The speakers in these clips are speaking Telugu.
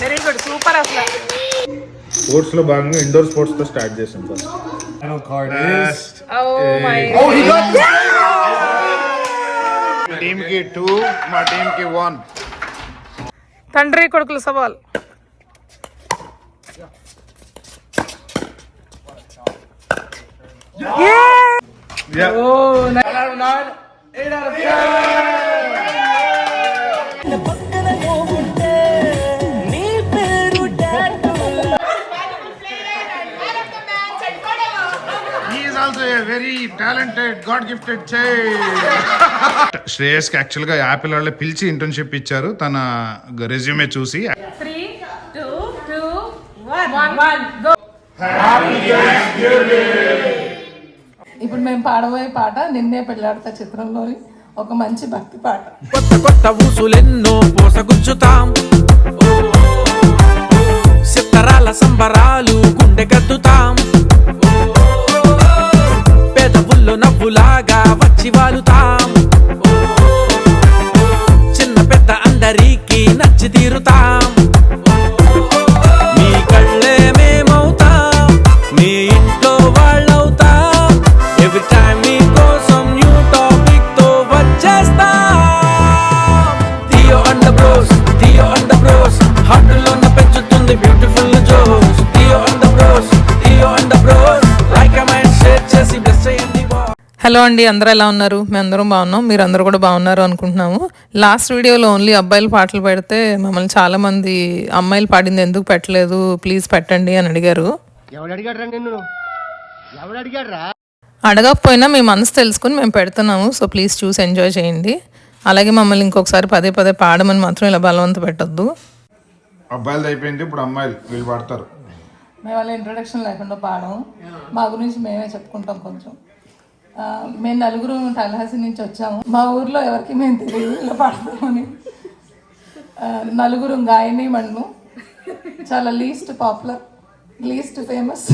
వెరీ గుడ్ సూపర్ అసలు. స్పోర్ట్స్ లో భాగంగా ఇండోర్ స్పోర్ట్స్ తో స్టార్ట్ చేసాం first. Final card is. Oh my Oh, he got this. Team కి 2, మా టీమ్ కి 1. తండ్రి కొడుకుల సవాల్. Yeah. Oh, 9 out of 9, 8 out of 10. He is also a very talented, God-gifted child. Shreyas కి యాక్చువల్ గా యాపిల్ వాళ్ళే పిలిచి ఇంటర్న్షిప్ ఇచ్చారు తన రెజ్యూమే చూసి. 3, 2, 1 go. ఇప్పుడు మేము పాడబోయే పాట నిన్నే పెళ్ళాడతా చిత్రంలోని ఒక మంచి భక్తి పాట. కొత్త కొత్త ఊసులెన్నో పోసగుచ్చుతాం, సిత్తరాల సంబరాలు గుండె కద్దుతాం, పెదవుల్లో నవ్వులాగా వచ్చి వాలుతాం, చిన్న పెద్ద అందరికీ నచ్చి తీరుతాం, మీ కళ్ళే మేమవుతాం, మీ ఇంట్లో వాళ్ళవుతాం, ఎవ్రీ టైం మీ కోసం న్యూ టాపిక్ తో వచ్చేస్తాం. దియో అండ్ బ్రోస్, దియో అండ్ బ్రోస్, హార్ట్లోన పెంచుతుంది బ్యూటిఫుల్ జోస్. దియో అండ్ బ్రోస్, దియో and bros, like comment share చేసి బ్లెస్ చేయండి. హలో అండి, అందరూ ఎలా ఉన్నారు? మేము అందరం బాగున్నాం, మీరు అందరూ కూడా బాగున్నారు అనుకుంటున్నాము. లాస్ట్ వీడియోలో ఓన్లీ అబ్బాయిలు పాటలు పెడితే మమ్మల్ని చాలామంది అమ్మాయిలు పాడింది ఎందుకు పెట్టలేదు, ప్లీజ్ పెట్టండి అని అడిగారు. అడగకపోయినా మీ మనసు తెలుసుకుని మేము పెడుతున్నాము, సో ప్లీజ్ చూసి ఎంజాయ్ చేయండి. అలాగే మమ్మల్ని ఇంకొకసారి పదే పదే పాడమని మాత్రం ఇలా బలవంత పెట్టొద్దు. అబ్బాయిలు అయిపోయింది, ఇప్పుడు అమ్మాయిలు వీళ్ళు పాడతారు. మేము వాళ్ళ ఇంట్రొడక్షన్ లేకుండా పాడము, మా గురించి మేమే చెప్పుకుంటాం కొంచెం. మేము నలుగురు టల్హాసి నుంచి వచ్చాము. మా ఊర్లో ఎవరికి మేము తెలియదు ఇలా పాడతామని. నలుగురు గాయని మండలు, చాలా లీస్ట్ పాపులర్, లీస్ట్ ఫేమస్.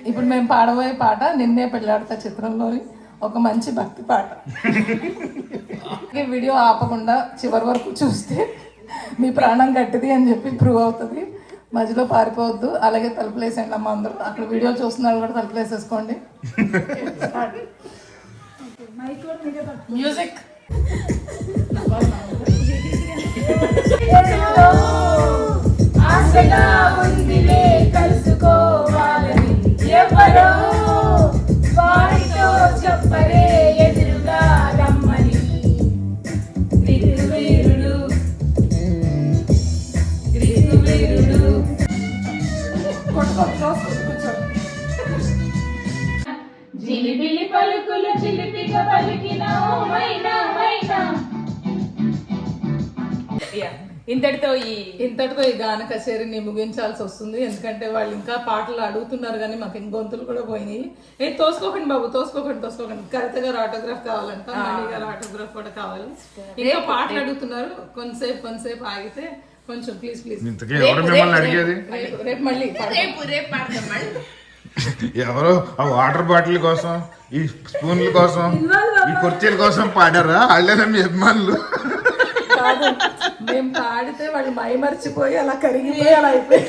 ఇప్పుడు మేము పాడబోయే పాట నిన్నే పెళ్ళాడతా చిత్రంలోని ఒక మంచి భక్తి పాట. ఈ వీడియో ఆపకుండా చివరి వరకు చూస్తే మీ ప్రాణం గట్టిది అని చెప్పి ప్రూవ్ అవుతుంది. మధ్యలో పారిపోవద్దు. అలాగే తలుపులేసేయండి అమ్మ అందరూ. అక్కడ వీడియో చూస్తున్నారు కూడా తలుపులేసేసుకోండి. మ్యూజిక్. ఆశగా ఉందిలే కలుసుకోవాలని, ఎవరో వారితో చెప్పరే ఎదురుగా రమ్మని. రితువీరుడు రితువీరుడు జిలిబిలి పలుకుల చిలిపిక పలికిన ఓ మైనా మైనా. ఇంతటితో ఈ గాన కచేరీని ముగించాల్సి వస్తుంది. ఎందుకంటే వాళ్ళు ఇంకా పాటలు అడుగుతున్నారు కానీ మాకు ఇంక గొంతులు కూడా పోయినాయి. తోసుకోకండి బాబు, తోసుకోకండి. కవిత గారు ఆటోగ్రాఫ్ కావాలంట, మణి గారు ఆటోగ్రాఫ్ కూడా కావాలి. ఇంకా పాటలు అడుగుతున్నారు. కొంతసేపు ఆగితే కొంచెం ప్లీజ్. రేపు మళ్ళీ ఎవరో ఆ వాటర్ బాటిల్ కోసం, ఈ స్పూన్ల కోసం, ఈ కుర్చీల కోసం పాడారా? వాళ్ళేనా మీ అభిమానులు? కాదు, మేము పాడితే వాళ్ళు మై మర్చిపోయి అలా కరిగిపోయి అలా అయిపోయి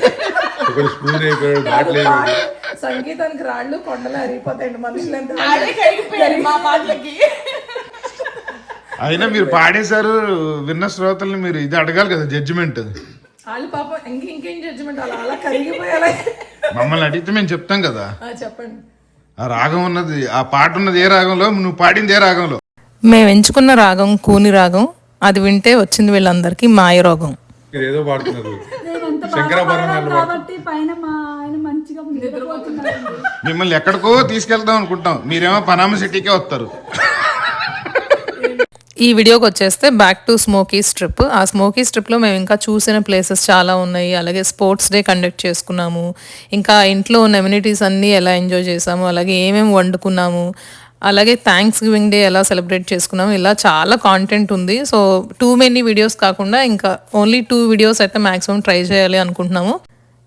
సంగీతానికి రాళ్ళు కొండలు అరిగిపోతాయండి. మనుషులు ఎంత మా పాటలకి. అయినా మీరు పాడేశారు, విన్న శ్రోతల్ని మీరు ఇది అడగాలి కదా, జడ్జిమెంట్. వాళ్ళు పాపం ఇంకేం జడ్జిమెంట్ అలా కరిగిపోయి అలా. మమ్మల్ని అడిగితే మేము చెప్తాం కదా. చెప్పండి. ఆ రాగం ఉన్నది, ఆ పాట ఉన్నది ఏ రాగంలో, నువ్వు పాడింది ఏ రాగంలో? మేము ఎంచుకున్న రాగం కూని రాగం. అది వింటే వచ్చింది వీళ్ళందరికీ మాయ రోగం. ఏదో పాడుతున్నారు. మిమ్మల్ని ఎక్కడికో తీసుకెళ్తాం అనుకుంటాం, మీరేమో పనామ సిటీకే వస్తారు. ఈ వీడియోకి వచ్చేస్తే బ్యాక్ టు స్మోకీ స్ట్రిప్. ఆ స్మోకీ స్ట్రిప్లో మేము ఇంకా చూసిన ప్లేసెస్ చాలా ఉన్నాయి. అలాగే స్పోర్ట్స్ డే కండక్ట్ చేసుకున్నాము. ఇంకా ఇంట్లో ఉన్న ఎమ్యూనిటీస్ అన్నీ ఎలా ఎంజాయ్ చేసాము, అలాగే ఏమేమి వండుకున్నాము, అలాగే థ్యాంక్స్ గివింగ్ డే ఎలా సెలబ్రేట్ చేసుకున్నాము. ఇలా చాలా కాంటెంట్ ఉంది. సో టూ మెనీ వీడియోస్ కాకుండా ఇంకా ఓన్లీ 2 వీడియోస్ అయితే మ్యాక్సిమం ట్రై చేయాలి అనుకుంటున్నాము.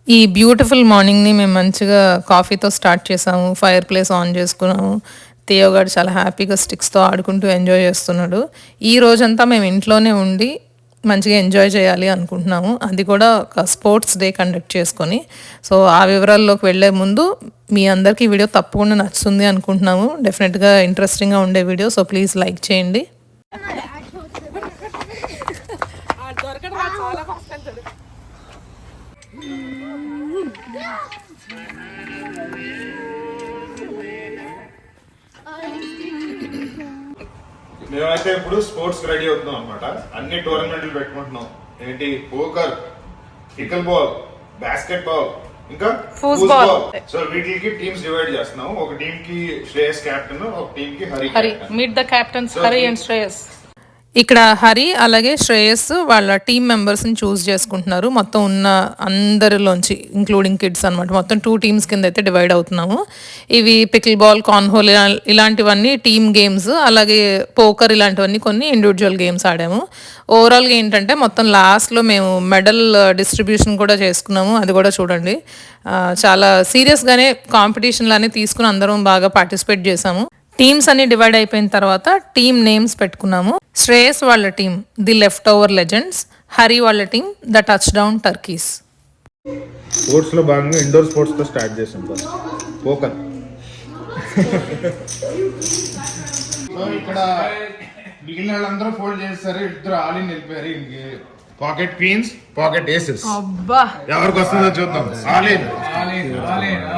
ఈ బ్యూటిఫుల్ మార్నింగ్ని మేము మంచిగా కాఫీతో స్టార్ట్ చేసాము. ఫైర్ ప్లేస్ ఆన్ చేసుకున్నాము. థియో గారు చాలా హ్యాపీగా స్టిక్స్తో ఆడుకుంటూ ఎంజాయ్ చేస్తున్నాడు. ఈ రోజంతా మేము ఇంట్లోనే ఉండి మంచిగా ఎంజాయ్ చేయాలి అనుకుంటున్నాము. అది కూడా ఒక స్పోర్ట్స్ డే కండక్ట్ చేసుకొని. సో ఆ వివరాల్లోకి వెళ్ళే ముందు మీ అందరికీ ఈ వీడియో తప్పకుండా నచ్చుతుంది అనుకుంటున్నాము. డెఫినెట్గా ఇంట్రెస్టింగ్గా ఉండే వీడియో. సో ప్లీజ్ లైక్ చేయండి. మేమైతే ఇప్పుడు స్పోర్ట్స్ రెడీ అవుతున్నాం అనమాట. అన్ని టోర్నమెంట్లు పెట్టుకుంటున్నాం. ఏంటి, poker, pickle ball, basket ball, ఇంకా ఫుట్బాల్. సో వీటికి టీమ్స్ డివైడ్ చేస్తున్నాం. ఒక టీమ్ కి శ్రేయస్ కెప్టెన్, ఒక టీమ్ కి Hari. Meet the captains Hari and Shreyas. ఇక్కడ హరి అలాగే శ్రేయస్ వాళ్ళ టీమ్ మెంబర్స్ని చూస్ చేసుకుంటున్నారు. మొత్తం ఉన్న అందరిలోంచి ఇంక్లూడింగ్ కిడ్స్ అనమాట. మొత్తం 2 టీమ్స్ కింద అయితే డివైడ్ అవుతున్నాము. ఇవి పికిల్ బాల్, కార్న్హోల్ ఇలాంటివన్నీ టీమ్ గేమ్స్, అలాగే పోకర్ ఇలాంటివన్నీ కొన్ని ఇండివిజువల్ గేమ్స్ ఆడాము. ఓవరాల్గా ఏంటంటే మొత్తం లాస్ట్లో మేము మెడల్ డిస్ట్రిబ్యూషన్ కూడా చేసుకున్నాము. అది కూడా చూడండి. చాలా సీరియస్గానే కాంపిటీషన్ లానే తీసుకుని అందరం బాగా పార్టిసిపేట్ చేసాము. టీమ్స్ అన్ని డివైడ్ అయిపోయిన తర్వాత టీమ్ నేమ్స్ పెట్టుకున్నాము. శ్రేయస్ వాళ్ళ team the left over legends, Hari వాళ్ళ team the touchdown turkeys. Sports లో భాగంగా ఇండోర్ స్పోర్ట్స్ తో స్టార్ట్ చేసాం. First poker. సో ఇక్కడ మిగిలిన వాళ్ళందరూ ఫోల్డ్ చేస్తారు. ఇద్దరు ఆల్ ఇన్ వెళ్ళిపోయారు. ఇంక పాకెట్ క్వీన్స్, పాకెట్ ఏసెస్. అబ్బా, ఎవరికి వస్తుందో చూద్దాం. All in.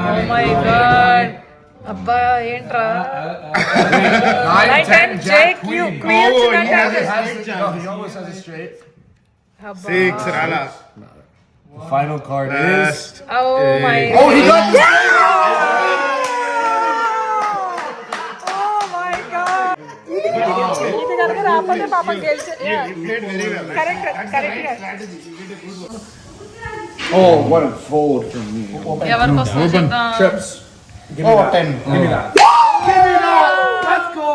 Oh my god. అబ్బా ఏంట్రా, night and jack you queens అంటే He almost has it straight. 6 రాలా. The final card is. Oh my Oh, he got this! Oh my god. ఇది కనుక రాకపోతే పాపం గెలిచే. Correct. Oh, what a fold from me. ఎవరికి వస్తుందో చూద్దాం. Trips. Give me that. 10. Give me that. Give me that! Let's go!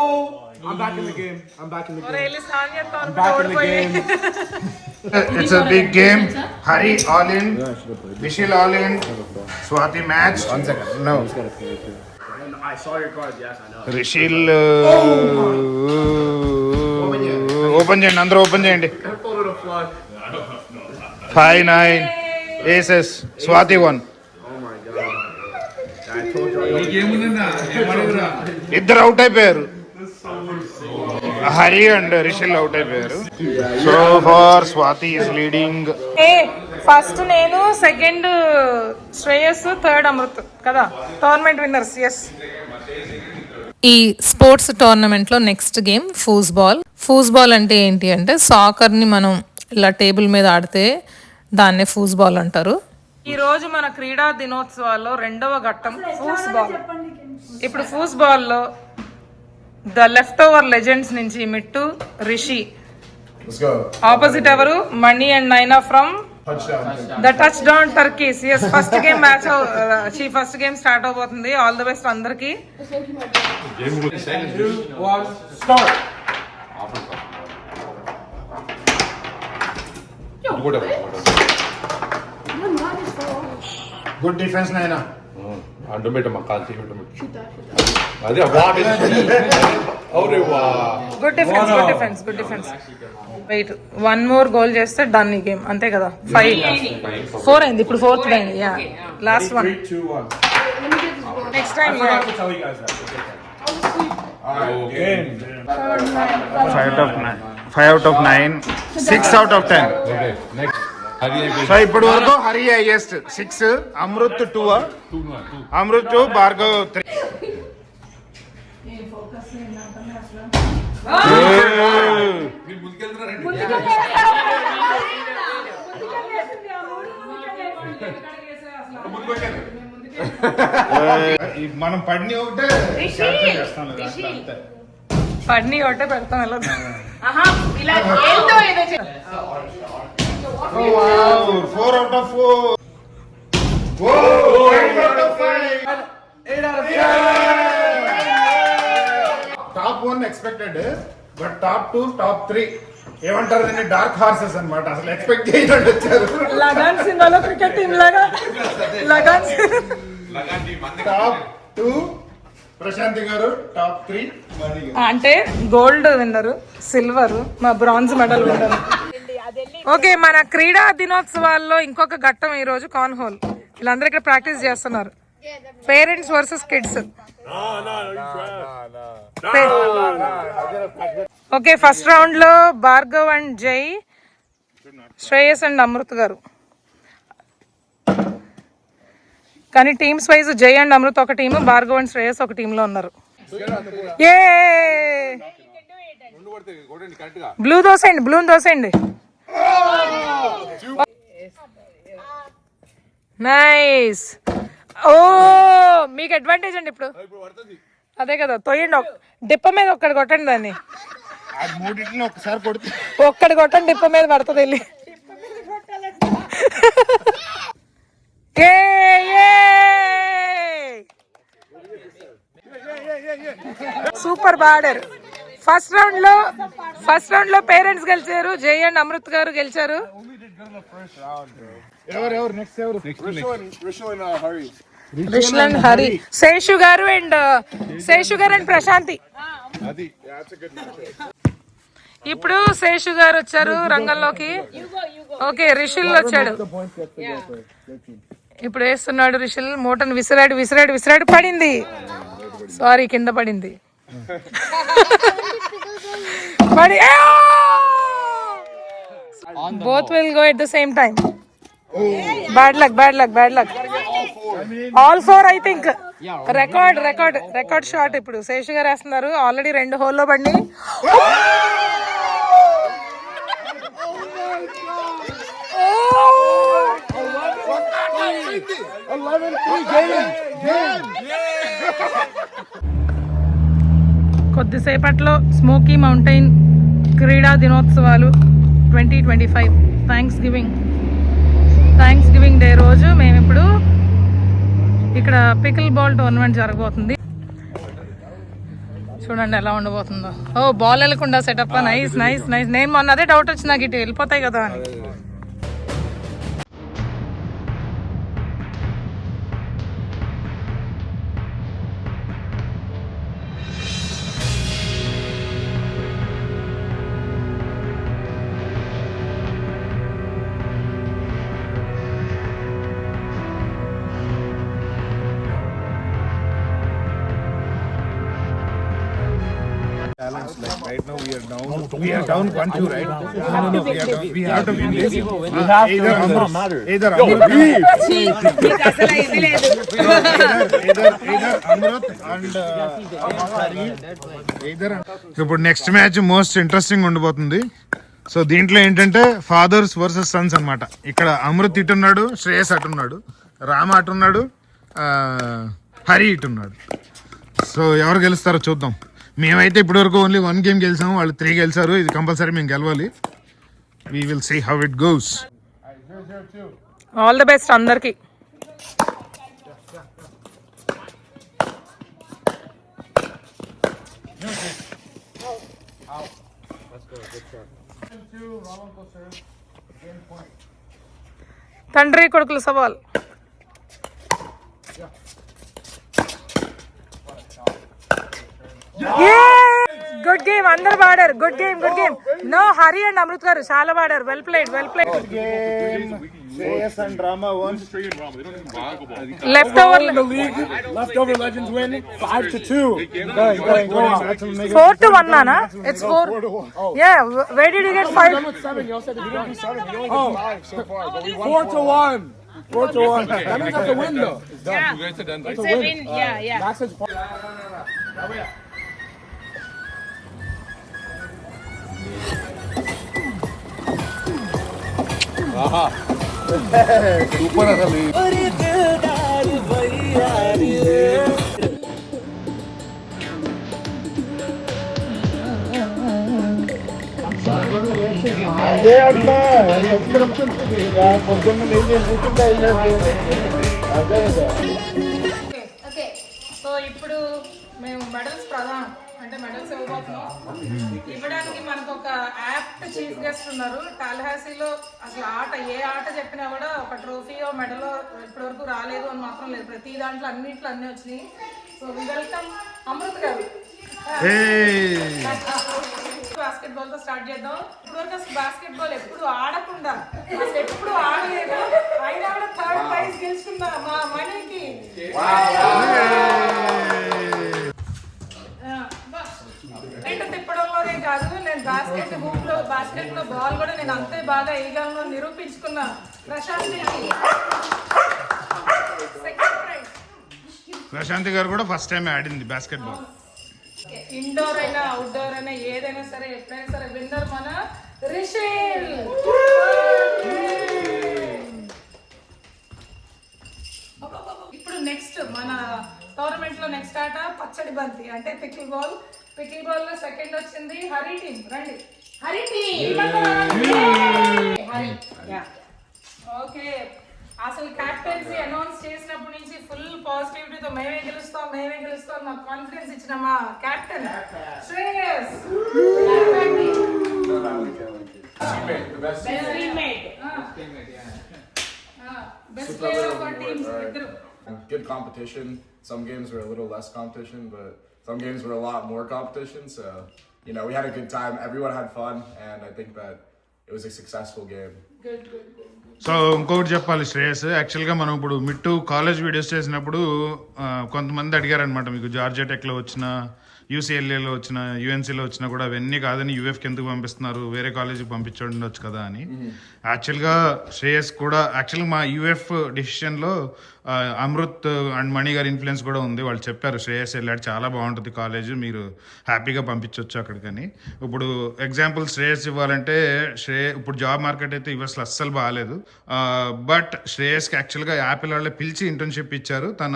I'm back in the game. I'm back in the game. ఒరేయ్ సాన్యతో I'm back in the game. It's a big game. Hari all in. Vishal all in. Swati match. 1 second. No. I saw your card. Yes, I know. Rishil. Open చేయండి, అందరూ ఓపెన్ చేయండి. 5-9 ఏసెస్. స్వాతి 1. ఇద్దరు అవుట్ అయిపోయారు. హరి అండ్ రిషల్ అవుట్ అయిపోయారు. So far Swathi is leading. First నేను, సెకండ్ శ్రేయస్, థర్డ్ అమృత్ కదా టోర్నమెంట్ విన్నర్స్. ఎస్. ఈ స్పోర్ట్స్ టోర్నమెంట్లో నెక్స్ట్ గేమ్ ఫూస్బాల్. ఫూస్బాల్ అంటే ఏంటి అంటే సాకర్ని మనం ఇలా టేబుల్ మీద ఆడితే దాన్నే ఫూస్బాల్ అంటారు. ఈ రోజు మన క్రీడా దినోత్సవాల్లో 2వ ఘట్టం ఫూస్బాల్. ఇప్పుడు ఫూస్బాల్లో ద లెఫ్ట్ ఓవర్ లెజెండ్స్ నుంచి Mittu, Rishi. Let's go. Opposite ఎవరు, Mani and Naina from the touchdown turkeys. Yes, first game match first game start అవబోతుంది. ఆల్ ది బెస్ట్ అందరికి. 2, 1, start. గుడ్ డిఫెన్స్ నైనా. అడ్డం పెట్టమ్మా, కాల్చి అదే what good defence. Wait, 1 more goal చేస్తే డన్ ఈ గేమ్, అంతే కదా. 4 అయింది, ఇప్పుడు 4th అయింది. Yeah, last 1. 3, 2, 1. Next time. I forgot to tell you guys that. Alright, game. 5 out of 9. 6 out of 10. Okay next Hari so ఇప్పుడు వరకు హరి హైయెస్ట్ 6, అమృత్ 2, అమృత్ 2, భార్గవ్ 3. మనం పడిని ఒకటే పడిని ఒకటే పెడతాం. ఎలా 4 out of 4. 5 out of 5. 8 out of 10. Top 1 expected, but top 2, top 3 ఏమంటారు దీన్ని, డార్క్ హార్సెస్ అన్నమాట. అసలు ఎక్స్పెక్ట్ చేయకుండా వచ్చారు. లగాన్ సినిమాలో క్రికెట్ టీం లాగా. లగాన్ టాప్ 2 ప్రశాంతి గారు, టాప్ 3 మణి గారు. అంటే గోల్డ్ విన్నరు, సిల్వర్, మా బ్రాంజ్ మెడల్ విన్నరు. ఓకే, మన క్రీడా దినోత్సవాల్లో ఇంకొక ఘట్టం ఈరోజు కార్న్ హోల్. వీళ్ళందరూ ఇక్కడ ప్రాక్టీస్ చేస్తున్నారు. Parents versus kids. Okay, first round లో భార్గవ్ అండ్ జై, శ్రేయస్ అండ్ అమృత్ గారు. కానీ టీమ్స్ వైజ్ జై అండ్ అమృత్ ఒక టీము, భార్గవ్ అండ్ శ్రేయస్ ఒక టీంలో ఉన్నారు. ఏ బ్లూ దోసేయండి, బ్లూని దోసేయండి. నైస్. ఓ మీకు అడ్వాంటేజ్ అండి ఇప్పుడు. అదే కదా, తొయ్యండి. డిప్ప మీద ఒక్కడి కొట్టండి దాన్ని. ఒక్కడి కొట్టండి, డిప్ప మీద పడుతుంది వెళ్ళి. Super border. ఫస్ట్ రౌండ్ లో పేరెంట్స్ గెలిచారు. జై అండ్ అమృత్ గారు గెలిచారు. రిషుల్ హరి, శేషు గారు అండ్ ప్రశాంతి. ఇప్పుడు శేషు గారు వచ్చారు రంగంలోకి. ఓకే, రిషుల్ వచ్చాడు. ఇప్పుడు వేస్తున్నాడు రిషుల్. మోటన్ విసిరాడు, పడింది. సారీ, కింద పడింది. Both will go at the same time. Bad luck. All four, I think. Record shot. ఇప్పుడు శేషు గారు వేస్తున్నారు. ఆల్రెడీ 2 హోల్లో పడి. కొద్దిసేపట్లో స్మోకీ మౌంటైన్ క్రీడా దినోత్సవాలు 2025 థ్యాంక్స్ గివింగ్ డే రోజు మేము ఇప్పుడు ఇక్కడ పికిల్ బాల్ టోర్నమెంట్ జరగబోతుంది. చూడండి ఎలా ఉండబోతుందో. ఓ, బాల్ వెళ్ళకుండా సెటప్. నైస్. నేను మొన్న అదే డౌట్ వచ్చింది నాకు, ఇటు వెళ్ళిపోతాయి కదా అని. Right now we are down 1-2, right? No, we have to win this. Either Amrut and ఇప్పుడు నెక్స్ట్ మ్యాచ్ మోస్ట్ ఇంట్రెస్టింగ్ ఉండబోతుంది. సో దీంట్లో ఏంటంటే ఫాదర్స్ వర్సెస్ సన్స్ అన్నమాట. ఇక్కడ అమృత్ ఇటున్నాడు, శ్రేయస్ అటున్నాడు, రామ అటున్నాడు, హరి ఇటున్నాడు. సో ఎవరు గెలుస్తారో చూద్దాం. మేమైతే ఇప్పటివరకు ఓన్లీ 1 గేమ్ గెలిచాము, వాళ్ళు 3 గెలిచారు. ఇది కంపల్సరీ మేము గెలవాలి. We will see how it goes. All the best అందరికి. తండ్రి కొడుకుల సవాల్. గుడ్ గేమ్, అందరు వాడారు. Good game. No, Hari and Amrit గారు చాలా వాడారు. Well played. Leftover legends win 5-2. 4-1 nana. It's 4. Yeah, where did you get 5? 7. You said that you didn't do 7. You only did 5 so far. 4-1. 4-1. That means that's a win though. It's a win. Yeah. That's his point. Super అసలు. సో ఇప్పుడు మేము మెడల్స్ ప్రధానం అంటే మెడల్స్ ఇవ్వబోతున్నాం. ఇవ్వడానికి మనకు ఒక యాప్ట్ చీఫ్ గెస్ట్ ఉన్నారు. టాల్హాసీలో అసలు ఏ ఆట చెప్పినా కూడా ఒక ట్రోఫీయో మెడలో ఇప్పటివరకు రాలేదు అని మాత్రం లేదు. ప్రతి దాంట్లో అన్నింటిలో అన్నీ వచ్చినాయి. సో వెల్కమ్ అమృత్ గారు. బాస్కెట్ బాల్ తో స్టార్ట్ చేద్దాం. ఇప్పుడు వరకు అసలు బాస్కెట్ బాల్ ఎప్పుడు ఆడకుండా అసలు ఎప్పుడు ఆడలేదు, అయినా కూడా థర్డ్ ప్రైజ్ గెలుచుకున్నా మా మనీకి. రెండు తిప్పడంలోనే కాదు, నేను బాస్కెట్ లో బాల్ కూడా నేను అంతే బాగా వేయగలను నిరూపించుకున్నా. Prashant second prize. ప్రశాంతి గారు కూడా ఫస్ట్ టైం ఆడింది బాస్కెట్ బాల్. ఇండోర్ అయినా అవుట్డోర్ అయినా ఏదైనా సరే ఎప్పుడైనా సరే విన్నర్ మన రిషేల్. ఇప్పుడు నెక్స్ట్ మన టోర్నమెంట్ లో నెక్స్ట్ ఆట పచ్చడి బంతి అంటే పికిల్ బాల్. పికిల్ బాల్ లో సెకండ్ వచ్చింది హరి టీం. రండి హరి టీం. హరి ఓకే. అసలు క్యాప్టెన్సీ అనౌన్స్ చేసినప్పటి నుంచి ఫుల్ పాజిటివిటీతో మేమే గెలుస్తాం నాకు కాన్ఫిడెన్స్ ఇచ్చిన మా captain Shreyas. Best player of our teams ఇద్దరు. Good competition. Some games were a little less competition, but some games were a lot more competition. So, you know, we had a good time. Everyone had fun, and I think that it was a successful game. Good. So ఇంకొకటి చెప్పాలి శ్రేయస్, యాక్చువల్గా మనం ఇప్పుడు మిట్టు కాలేజ్ వీడియోస్ చేసినప్పుడు కొంతమంది అడిగారనమాట, మీకు జార్జియా టెక్లో వచ్చిన, యూసీఎల్ఏలో వచ్చిన, యూఎన్సీలో వచ్చినా కూడా అవన్నీ కాదని యూఎఫ్కి ఎందుకు పంపిస్తున్నారు, వేరే కాలేజీకి పంపించండొచ్చు కదా అని. యాక్చువల్గా శ్రేయస్ కూడా యాక్చువల్గా మా యూఎఫ్ డిసిషన్లో అమృత్ అండ్ మణి గారి ఇన్ఫ్లుయెన్స్ కూడా ఉంది. వాళ్ళు చెప్పారు శ్రేయస్ వెళ్ళాడు, చాలా బాగుంటుంది కాలేజ్, మీరు హ్యాపీగా పంపించవచ్చు అక్కడికని. ఇప్పుడు ఎగ్జాంపుల్ శ్రేయస్ ఇవ్వాలంటే ఇప్పుడు జాబ్ మార్కెట్ అయితే యూఎస్లో అస్సలు బాగాలేదు. బట్ శ్రేయస్కి యాక్చువల్గా యాపిల్ వాళ్ళే పిలిచి ఇంటర్న్షిప్ ఇచ్చారు. తన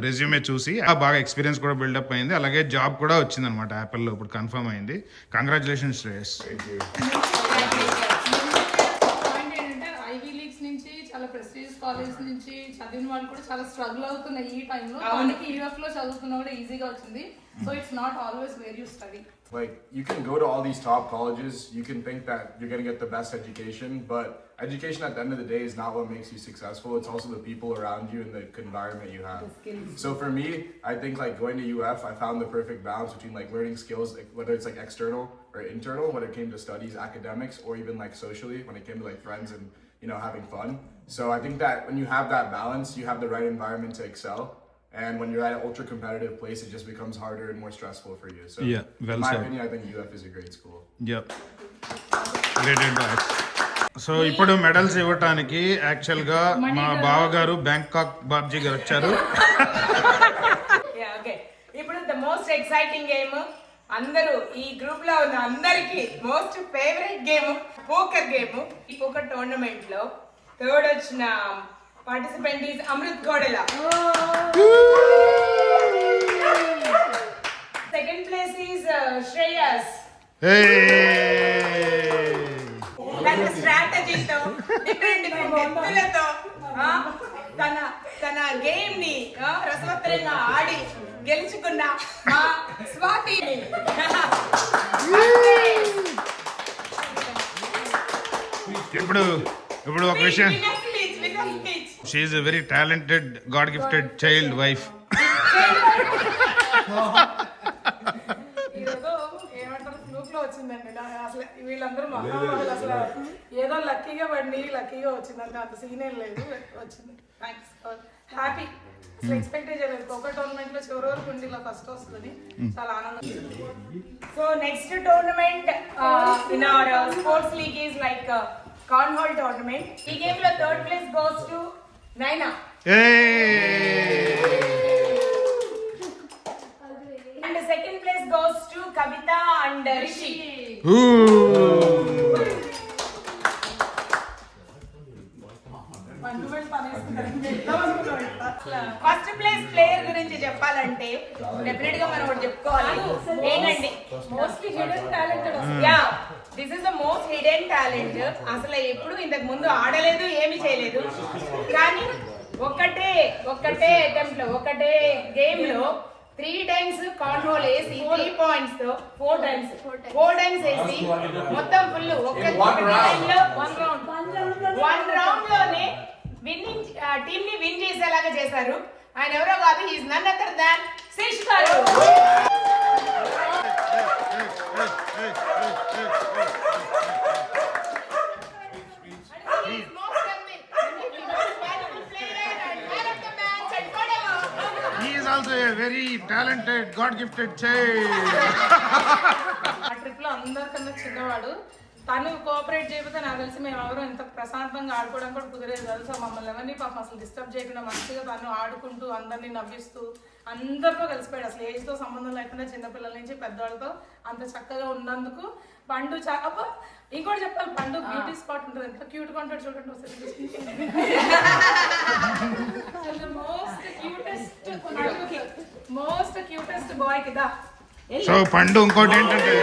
రెజ్యూమే చూసి బాగా ఎక్స్పీరియన్స్ కూడా బిల్డప్ అయింది, అలాగే జాబ్ కూడా వచ్చిందనమాట యాపిల్లో, ఇప్పుడు కన్ఫర్మ్ అయింది. కంగ్రాచులేషన్స్ శ్రేయస్. చాలా ప్రెస్టీజియస్ కాలేజ్ నుంచి చదివిన వాళ్ళు కూడా చాలా స్ట్రగుల్ అవుతున్నాయి ఈ టైంలో. మనకి యూఎఫ్ లో చదువుతున్నా కూడా ఈజీగా వచ్చింది. So it's not always where you study. Like, you can go to all these top colleges, you can think that you're going to get the best education, but education at the end of the day is not what makes you successful. It's also the people around you and the environment you have. So for me, I think like going to UF, I found the perfect balance between like learning skills, like, whether it's like external or internal, when it came to studies, academics, or even like socially, when it came to like friends and, you know, having fun. So I think that when you have that balance, you have the right environment to excel. And when you're at an ultra competitive place, it just becomes harder and more stressful for you. So Yeah, well in my said. opinion, I think UF is a great school. Yep. Great advice. So ఇప్పుడు మెడల్స్ ఇవ్వటానికి యాక్చువల్గా మా బావగారు బ్యాంకాక్ బాబ్జీ గారు వచ్చారు. ఓకే, ఇప్పుడు ద మోస్ట్ ఎక్సైటింగ్ గేమ్, అందరూ ఈ గ్రూప్ లో ఉన్న అందరికి most favourite game poker game. ఈ పోకర్ టోర్నమెంట్ లో థర్డ్ వచ్చిన participant is Amrit Godela. Second place is Shreyas. తన స్ట్రాటజీతో డిఫరెంట్ ఎత్తులతో తన గేమ్ ని రసవత్తరంగా ఆడి గెలుచుకున్న మా స్వాతి. ఇప్పుడు ఒక విషయం, she is a very talented God gifted child wife. వచ్చిందండి అసలు వీళ్ళందరూ మహామహులు, అసలు ఏదో లక్కీగా పడి లక్కీగా వచ్చిందంటే అంత సీన్ ఏం లేదు, వచ్చింది. Thanks, happy. అసలు ఎక్స్పెక్ట్ చేయలేదు ఒక టోర్నమెంట్ లో చివరి వరకు ఉండి ఇలా ఫస్ట్ వస్తుంది, చాలా ఆనందం. So next tournament in our sports league is like cornhole tournament. ఈ గేమ్ లో third place goes to Naina and second place goes to Kavita and Rishi. First place player గురించి చెప్పాలంటే డెఫినెట్ గా మనం ఒకటి చెప్పుకోవాలి ఏంటంటే mostly hidden talented. Yeah, this is the most hidden talent. అసలు ఎప్పుడు ఇంతకు ముందు ఆడలేదు, ఏమి చేయలేదు, కానీ ఒక్కటే అటెంప్ట్ లో ఒకటే గేమ్ లో 3 times కాంట్రోల్ వేసి 3 points తో 4 times వేసి మొత్తం ఫుల్ వన్ రౌండ్ లోనే విన్నింగ్ టీమ్ ని విన్ చేసేలాగా చేశారు. ఆయన ఎవరో కాదు, he is none other than Shesh గారు. He is also a very talented, God-gifted child. ఆ ట్రిప్ లో అందరికన్నా చిన్నవాడు. తను కోఆపరేట్ చేయకపోతే నాకు తెలిసి మేము ఎవరు ఇంత ప్రశాంతంగా ఆడుకోవడం కూడా కుదిరేది కాదు. సో మమ్మల్ని ఎవరిని పాపం అసలు డిస్టర్బ్ చేయకుండా మంచిగా తను ఆడుకుంటూ అందరినీ నవ్విస్తూ అందరితో కలిసిపోయాడు. అసలు ఏజ్తో సంబంధం లేకుండా చిన్నపిల్లల నుంచి పెద్దవాళ్ళతో అంత చక్కగా ఉన్నందుకు పండు అబ్బా ఇంకోటి చెప్పాలి, పండు బ్యూటీ స్పాట్ ఉంటుంది. ఎంత క్యూట్గా ఉంటాడు చూడండి మోస్ట్ క్యూటెస్ట్ బాయ్ కిదా. సో పండు ఇంకోటి ఏంటంటే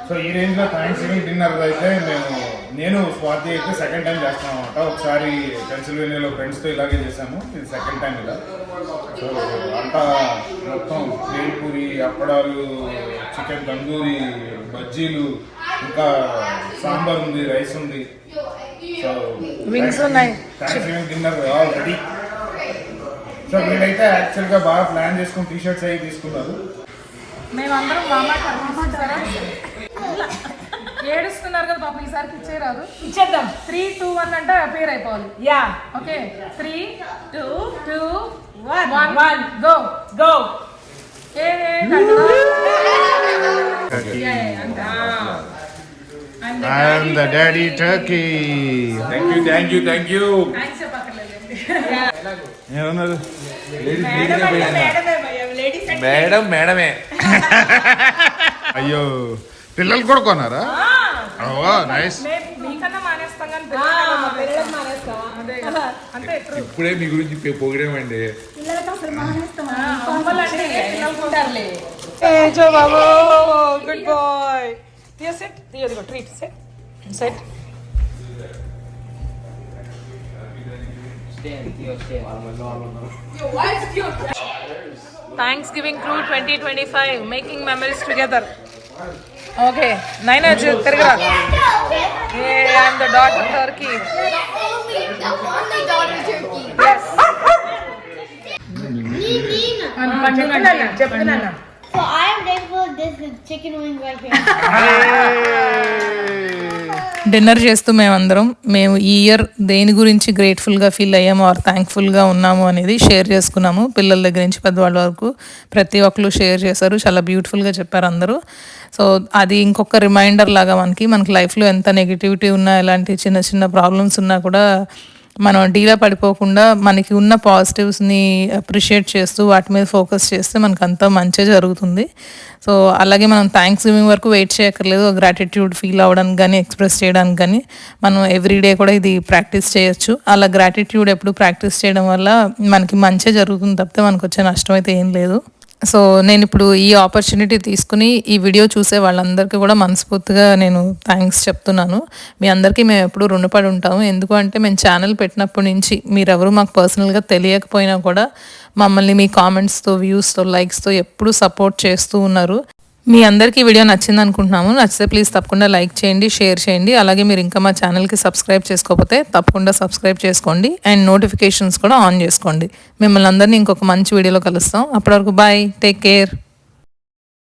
సో ఈ రేంజ్ లో థ్యాంక్స్ గివింగ్ డిన్నర్ అయితే నేను స్వాతి అయితే సెకండ్ టైం చేస్తాను అనమాట. ఒకసారి పెన్సిల్వేనియాలో ఫ్రెండ్స్తో ఇలాగే చేశాము, ఇది సెకండ్ టైం ఇలా. సో అంతా మొత్తం పూరి, అప్పడాలు, చికెన్ తందూరి, బజ్జీలు, ఇంకా సాంబార్ ఉంది, రైస్ ఉంది. So thanks giving dinner all ready. So వీళ్ళైతే యాక్చువల్గా బాగా ప్లాన్ చేసుకుని టీ-షర్ట్స్ అవి తీసుకున్నారు. మేమందరం ఏడుస్తున్నారు కదా పాపం, ఈసారికి ఇచ్చేరాదు. ఇచ్చేద్దాం. 3, 2, 1 అంటే అపేర్ అయిపోవాలి. Yeah okay. 3, 2, 1 go go. I'm the daddy turkey. Thank you. Thanks చెప్పక్కర్లేదండి. ఏమన్నారు? మేడమే. అయ్యో పిల్లలు కూడా కొన్నారా? నైస్. మీకన్నా మానేస్తాం కానీ అదే అంటే ఇప్పుడే మీ గురించి పొగిడామండి. బాబు గుడ్ బాయ్. సెట్ తీయదుగో treat set set. Thanksgiving crew 2025 making memories together. Okay, Naina Tirgra. Yeah, I'm the daughter turkey. The only daughter turkey. Yes. So I am thankful this is chicken wings right here. Dinner చేస్తూ మేము ఈ ఇయర్ దేని గురించి గ్రేట్ఫుల్గా ఫీల్ అయ్యాము ఆర్ థ్యాంక్ఫుల్గా ఉన్నాము అనేది షేర్ చేసుకున్నాము. పిల్లల దగ్గర నుంచి పెద్దవాళ్ళ వరకు ప్రతి ఒక్కరు షేర్ చేశారు, చాలా బ్యూటిఫుల్గా చెప్పారు అందరూ. సో అది ఇంకొక రిమైండర్ లాగా మనకి లైఫ్లో ఎంత నెగిటివిటీ ఉన్నా, ఎలాంటి చిన్న చిన్న ప్రాబ్లమ్స్ ఉన్నా కూడా మనం డీలా పడిపోకుండా మనకి ఉన్న పాజిటివ్స్ని అప్రిషియేట్ చేస్తూ వాటి మీద ఫోకస్ చేస్తే మనకు అంతా మంచిగా జరుగుతుంది. సో అలాగే మనం థ్యాంక్స్ గివింగ్ వరకు వెయిట్ చేయక్కర్లేదు. గ్రాటిట్యూడ్ ఫీల్ అవ్వడానికి కానీ ఎక్స్ప్రెస్ చేయడానికి కానీ మనం ఎవ్రీడే కూడా ఇది ప్రాక్టీస్ చేయొచ్చు. అలా గ్రాటిట్యూడ్ ఎప్పుడు ప్రాక్టీస్ చేయడం వల్ల మనకి మంచిగా జరుగుతుంది తప్పితే మనకు వచ్చే నష్టం అయితే ఏం లేదు. సో నేను ఇప్పుడు ఈ ఆపర్చునిటీ తీసుకుని ఈ వీడియో చూసే వాళ్ళందరికీ కూడా మనస్ఫూర్తిగా నేను థ్యాంక్స్ చెప్తున్నాను. మీ అందరికీ మేము ఎప్పుడు రుణపడి ఉంటాము. ఎందుకు అంటే మేము ఛానల్ పెట్టినప్పటి నుంచి మీరెవరు మాకు పర్సనల్గా తెలియకపోయినా కూడా మమ్మల్ని మీ కామెంట్స్తో, వ్యూస్తో, లైక్స్తో ఎప్పుడు సపోర్ట్ చేస్తూ ఉన్నారు. మీ అందరికీ వీడియో నచ్చింది అనుకుంటున్నాము. నచ్చితే ప్లీజ్ తప్పకుండా లైక్ చేయండి, షేర్ చేయండి. అలాగే మీరు ఇంకా మా ఛానల్కి సబ్స్క్రైబ్ చేసుకోకపోతే తప్పకుండా సబ్స్క్రైబ్ చేసుకోండి అండ్ నోటిఫికేషన్స్ కూడా ఆన్ చేసుకోండి. మిమ్మల్ని అందరినీ ఇంకొక మంచి వీడియోలో కలుస్తాం. అప్పటి వరకు బాయ్, టేక్ కేర్.